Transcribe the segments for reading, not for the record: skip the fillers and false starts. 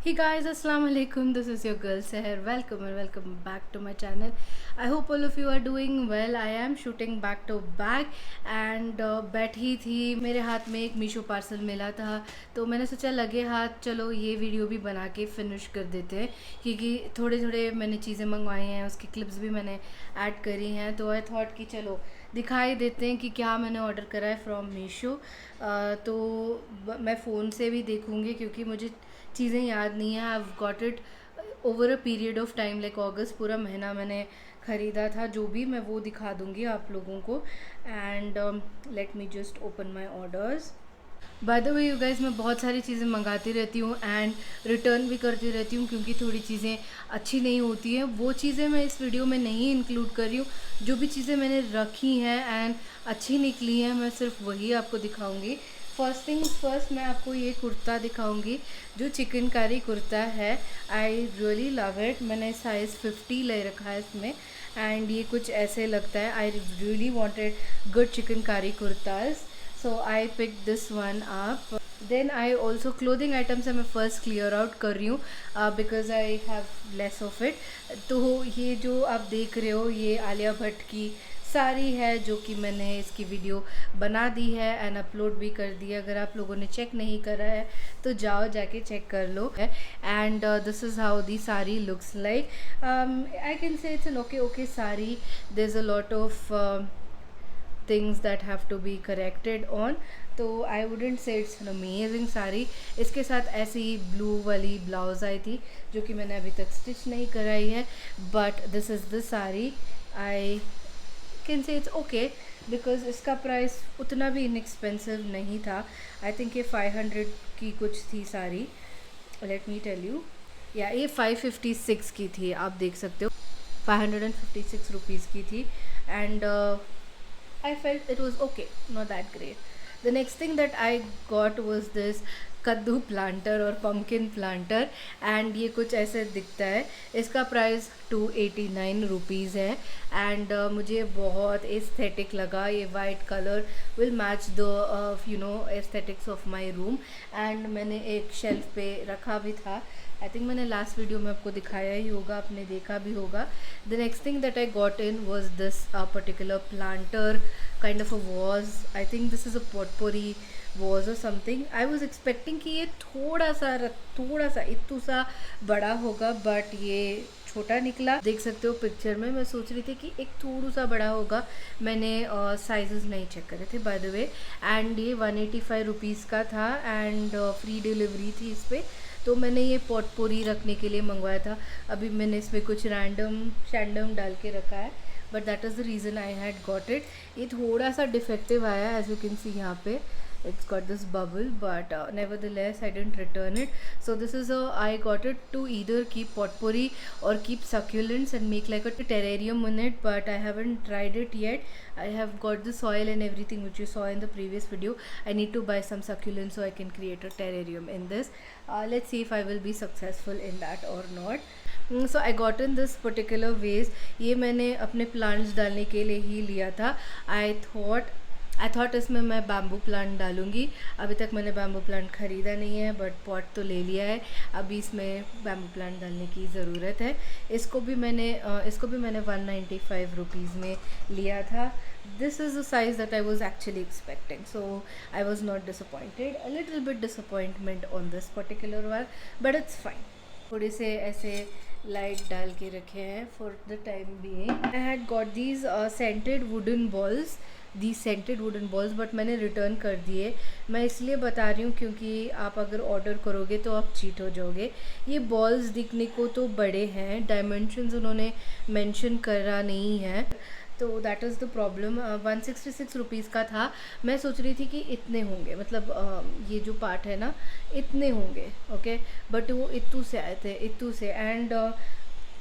Hey guys, Assalamu alaikum. This is your girl Seher. Welcome and welcome back to my channel. I hope all of you are doing well. I am shooting back to back and बैठी थी, मेरे हाथ में एक Meesho parcel मिला था तो मैंने सोचा लगे हाथ चलो ये वीडियो भी बना के फिनिश कर देते हैं क्योंकि थोड़े थोड़े मैंने चीज़ें मंगवाई हैं, उसकी क्लिप्स भी मैंने ऐड करी हैं तो आई थॉट कि चलो दिखाई देते हैं कि क्या मैंने ऑर्डर करा है फ्रॉम मीशो। तो मैं फ़ोन से भी देखूँगी क्योंकि मुझे चीज़ें याद नहीं है। I got it over a period of time like अगस्त पूरा महीना मैंने ख़रीदा था, जो भी मैं वो दिखा दूँगी आप लोगों को। And let me just open my orders. By the way you guys, मैं बहुत सारी चीज़ें मंगाती रहती हूँ एंड रिटर्न भी करती रहती हूँ क्योंकि थोड़ी चीज़ें अच्छी नहीं होती हैं। वो चीज़ें मैं इस वीडियो में नहीं इंक्लूड कर रही हूँ, जो भी चीज़ें मैंने रखी हैं एंड अच्छी निकली हैं मैं सिर्फ वही आपको दिखाऊंगी। फर्स्ट थिंग्स फर्स्ट, मैं आपको ये कुर्ता दिखाऊंगी जो चिकनकारी कुर्ता है। I really love it. मैंने साइज़ 50 ले रखा है इसमें एंड ये कुछ ऐसे लगता है। I really wanted good chikankari kurtas, so I picked this one up. Then I also clothing items है मैं first clear out कर रही हूँ because I have less of it. तो ये जो आप देख रहे हो ये आलिया भट्ट की साड़ी है जो कि मैंने इसकी वीडियो बना दी है एंड अपलोड भी कर दी है। अगर आप लोगों ने चेक नहीं करा है तो जाओ जाके चेक कर लो। And this is how the sari looks like. I can say it's an okay sari. There is a lot of things that have to be corrected on, तो I wouldn't say it's an amazing sari. इसके साथ ऐसी ही blue वाली blouse आई थी जो कि मैंने अभी तक स्टिच नहीं कराई है, but this is the sari. I can say it's okay because इसका प्राइस उतना भी इनएक्सपेंसिव नहीं था। आई थिंक ये 500 की कुछ थी sari. Let me tell you, या ये 556 की थी, आप देख सकते हो 556 रुपीज़ की थी। And I felt it was okay, not that great. The next thing that I got was this कद्दू प्लांटर और पम्पकिन प्लांटर एंड ये कुछ ऐसे दिखता है। इसका प्राइस 289 रुपीज़ है एंड मुझे बहुत एस्थेटिक लगा। ये white colour will match the aesthetics of my room and मैंने एक शेल्फ पे रखा भी था। आई थिंक मैंने लास्ट वीडियो में आपको दिखाया ही होगा, आपने देखा भी होगा। The next thing that I got in was this particular planter kind of a vase. I think this is a potpourri vase और समथिंग। आई वॉज एक्सपेक्टिंग कि ये थोड़ा सा इतू सा बड़ा होगा बट ये छोटा निकला। देख सकते हो पिक्चर में। मैं सोच रही थी कि एक थोड़ा सा बड़ा होगा। मैंने साइजेस नहीं चेक करे थे बाय द वे एंड ये 185 रुपीज़ का था एंड फ्री डिलीवरी थी इस पर। तो मैंने ये पॉटपोरी रखने के लिए मंगवाया था। अभी मैंने इसमें कुछ शैंडम डाल के रखा है but that is the reason I had got it. ये थोड़ा सा डिफेक्टिव आया एज यू कैन सी यहाँ पे। It's got this bubble but nevertheless I didn't return it. So this is I got it to either keep potpourri or keep succulents and make like a terrarium in it, but I haven't tried it yet. I have got the soil and everything which you saw in the previous video. I need to buy some succulents so I can create a terrarium in this. Let's see if I will be successful in that or not. So I got in this particular vase. ये मैंने अपने plants डालने के लिए ही लिया था। I thought इसमें मैं बैम्बू प्लांट डालूँगी। अभी तक मैंने बैम्बू प्लांट ख़रीदा नहीं है बट पॉट तो ले लिया है। अभी इसमें बैम्बू प्लांट डालने की ज़रूरत है। इसको भी मैंने 195 रुपीज़ में लिया था। This is the size that I was actually expecting, so I was not disappointed. A little bit disappointment on this particular one but it's fine. थोड़े से ऐसे लाइट डाल के रखे हैं for the time being. I had got these scented wooden balls but मैंने return कर दिए। मैं इसलिए बता रही हूँ क्योंकि आप अगर ऑर्डर करोगे तो आप चीट हो जाओगे। ये बॉल्स दिखने को तो बड़े हैं, डायमेंशंस उन्होंने मेंशन करा नहीं है, तो that is the problem. 166 rupees का था। मैं सोच रही थी कि इतने होंगे, मतलब ये जो पार्ट है ना इतने होंगे, ओके, बट वो इतू से आए थे एंड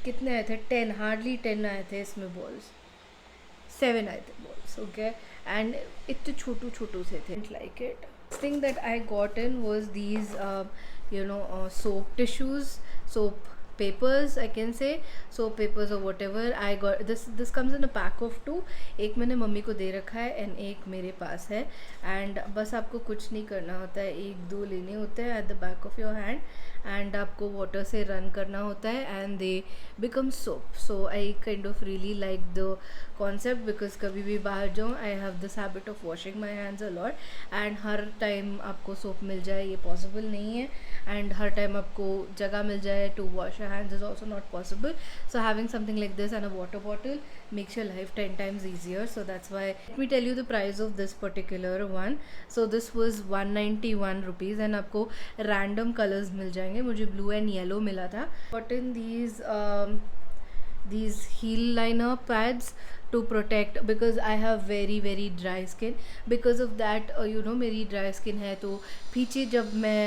कितने आए थे? 10, हार्डली 10 आए थे इसमें बॉल्स। 7 आए थे बॉल्स, ओके, एंड इतने छोटू से थे। Like it. Thing that I got in was these soap tissues, soap papers, I can say soap papers or whatever. I got this comes in a pack of 2. एक मैंने mummy को दे रखा है and एक मेरे पास है एंड बस आपको कुछ नहीं करना होता है, 1-2 लेने होते हैं at the back of your hand and आपको वाटर से रन करना होता है and they become soap. So I kind of really like the concept because कभी भी बाहर जाऊँ I have this habit of washing my hands a lot. And her time आपको सोप मिल जाए ये पॉसिबल नहीं है, एंड हर टाइम आपको जगह मिल जाए to wash your hands is also not possible. So having something like this and a water bottle makes your life 10 times easier. So that's why, let me tell you the price of this particular one. So this was 191 rupees and आपको random colors मिल जाएंगे. मुझे blue and yellow मिला था. Got in these heel liner pads to protect because I have very dry skin. Because of that मेरी dry skin है, तो पीछे जब मैं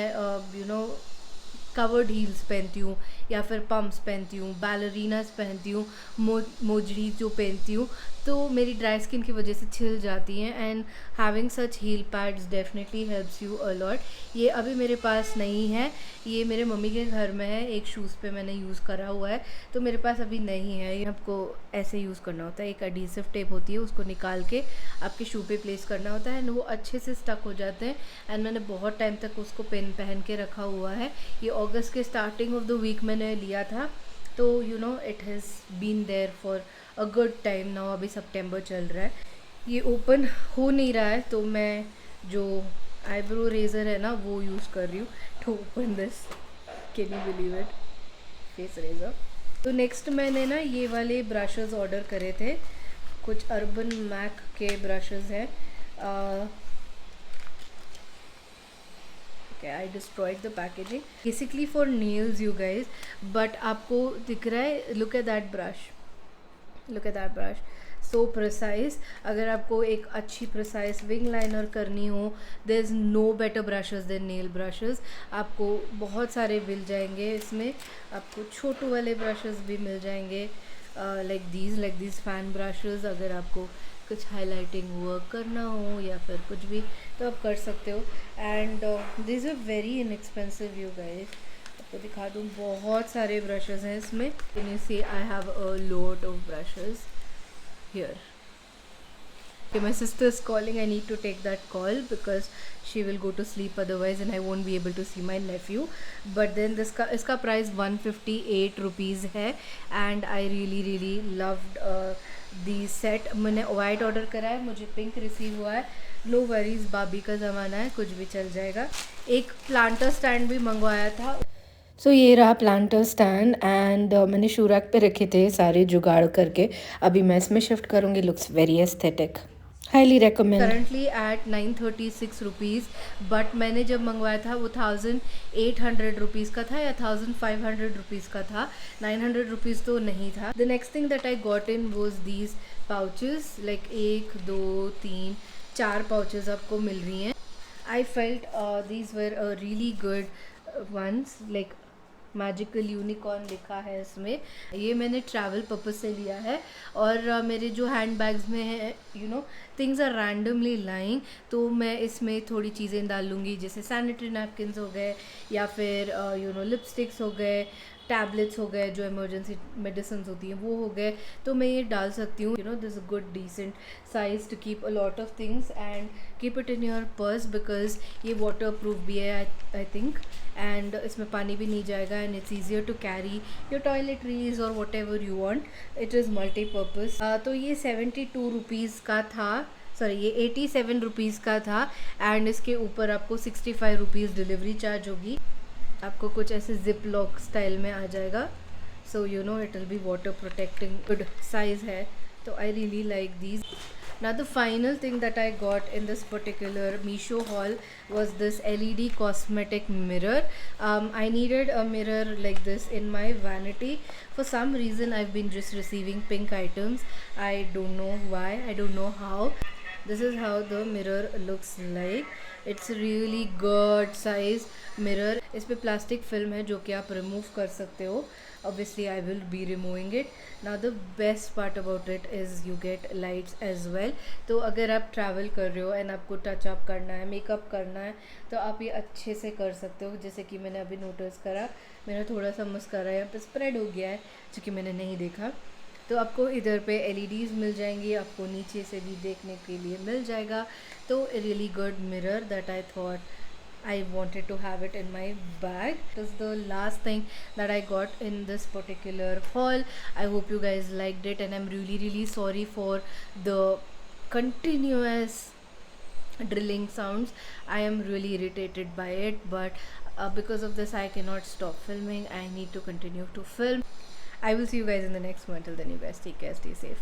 कवर्ड हील्स पहनती हूँ या फिर पम्प्स पहनती हूँ, बैलरीनास पहनती हूँ, मोजड़ी जो पहनती हूँ, तो मेरी ड्राई स्किन की वजह से छिल जाती हैं. And having such heel pads definitely helps you a lot. ये अभी मेरे पास नहीं है, ये मेरे मम्मी के घर में है. एक शूज़ पे मैंने यूज़ करा हुआ है, तो मेरे पास अभी नहीं है. ये आपको ऐसे यूज़ करना होता है. एक एडहेसिव टेप होती है, उसको निकाल के आपके शू पे प्लेस करना होता है एंड वो अच्छे से स्टक हो जाते हैं. एंड मैंने बहुत टाइम तक उसको पहन के रखा हुआ है. ये अगस्त के स्टार्टिंग ऑफ द वीक मैंने लिया था, तो it has been there for a good time now. अभी सितंबर चल रहा है, ये ओपन हो नहीं रहा है, तो मैं जो आईब्रो रेज़र है ना वो यूज़ कर रही हूँ to open this. Can you believe it? Face razor. तो नेक्स्ट मैंने ना ये वाले ब्रशेज़ ऑर्डर करे थे. कुछ अर्बन मैक के ब्रशेज़ हैं. I destroyed the packaging. Basically for nails, you guys. But आपको दिख रहा है? Look at that brush. Look at that brush. So precise. अगर आपको एक अच्छी precise wing liner करनी हो, there's no better brushes than nail brushes. आपको बहुत सारे मिल जाएंगे इसमें. आपको छोटू वाले brushes भी मिल जाएंगे, like these fan brushes. अगर आपको कुछ हाईलाइटिंग वर्क करना हो या फिर कुछ भी, तो आप कर सकते हो. And this are very inexpensive you guys. आपको दिखा दूँ, बहुत सारे ब्रशेज़ हैं इसमें. Can you see I have a lot of brushes here. Okay, my sister is calling. I need to take that call because she will go to sleep otherwise and I won't be able to see my nephew. But then इसका price 158 rupees है. And I really loved the set. मैंने white order करा है, मुझे pink receive हुआ है. No worries, बाबी का ज़माना है, कुछ भी चल जाएगा. एक प्लांटर स्टैंड भी मंगवाया था. सो ये रहा प्लांटर स्टैंड एंड मैंने शू रैक पे रखे थे सारे जुगाड़ करके. अभी मैं इसमें शिफ्ट करूँगी. Looks very aesthetic. Highly recommend. Currently at 936 rupees. But मैंने जब मंगवाया था वो 1800 रुपीज़ का था या 1500 रुपीज़ का था. 900 रुपीज़ तो नहीं था. The next thing that I got in was these pouches. Like 1 2 3 4 pouches आपको मिल रही हैं. I felt these were really good ones. Like magical unicorn लिखा है इसमें. ये मैंने ट्रैवल पर्पस से लिया है. और मेरे जो हैंड बैग्स में है थिंग्स आर रैंडमली लाइंग, तो मैं इसमें थोड़ी चीज़ें डाल लूँगी, जैसे सैनिटरी नैपकिन्स हो गए या फिर लिपस्टिक्स हो गए, टैबलेट्स हो गए, जो इमरजेंसी मेडिसिन होती हैं वो हो गए, तो मैं ये डाल सकती हूँ. This a good decent size to keep a lot of things and keep it in your purse because ये वाटर प्रूफ भी है आई थिंक. एंड इसमें पानी भी नहीं जाएगा and it's easier to carry your toiletries और whatever you want. It is multipurpose. तो ये 72 रुपीज़ का था. सॉरी, ये 87 रुपीज़ का था. एंड इसके ऊपर आपको 65 रुपीज़ डिलीवरी चार्ज होगी. आपको कुछ ऐसे जिप लॉक स्टाइल में आ जाएगा. So it will be water protecting. Good size है, तो I really like these. Now the final thing that I got in this particular Meesho haul was this LED cosmetic mirror. I needed a mirror like this in my vanity. For some reason I've been just receiving pink items. I don't know why, I don't know how. This is how the mirror looks like. It's really good size mirror. इस पे plastic film है जो कि आप remove कर सकते हो. Obviously I will be removing it. Now the best part about it is you get lights as well. तो अगर आप ट्रैवल कर रहे हो एंड आपको टच अप करना है, मेकअप करना है, तो आप ये अच्छे से कर सकते हो. जैसे कि मैंने अभी नोटिस करा, मेरा थोड़ा सा मस्कारा यहाँ पे स्प्रेड हो गया है जो कि मैंने नहीं देखा. तो आपको इधर पे LEDs मिल जाएंगी, आपको नीचे से भी देखने के लिए मिल जाएगा. तो really good mirror that I thought I wanted to have it in my bag. It is the last thing that I got in this particular haul. I hope you guys liked it, and I'm really sorry for the continuous drilling sounds. I am really irritated by it, but because of this I cannot stop filming. I need to continue to film. I will see you guys in the next one. Till then, you guys take care, stay safe.